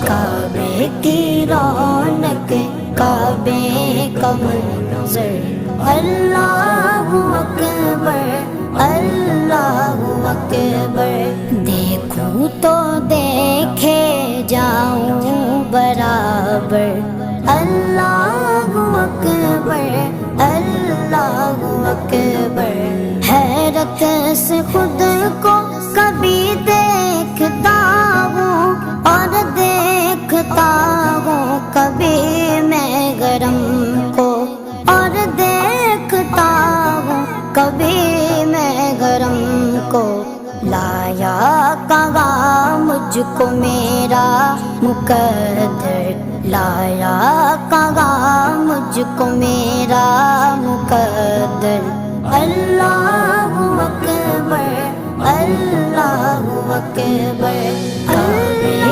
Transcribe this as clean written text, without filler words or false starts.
کعبے کی رونق کعبے کا منظر اللہ اکبر اللہ اکبر دیکھوں تو دیکھے جاؤں برابر اللہ اکبر اللہ اکبر حیرت سے خود کو کبھی دیکھتا ہوں اور دیکھتا ہوں کبھی میں گرم کو اور دیکھتا ہوں کبھی میں گرم کو لایا کہاں مجھ کو میرا مقدر لایا کہاں مجھ کو میرا مقدر اللہ اکبر اللہ اکبر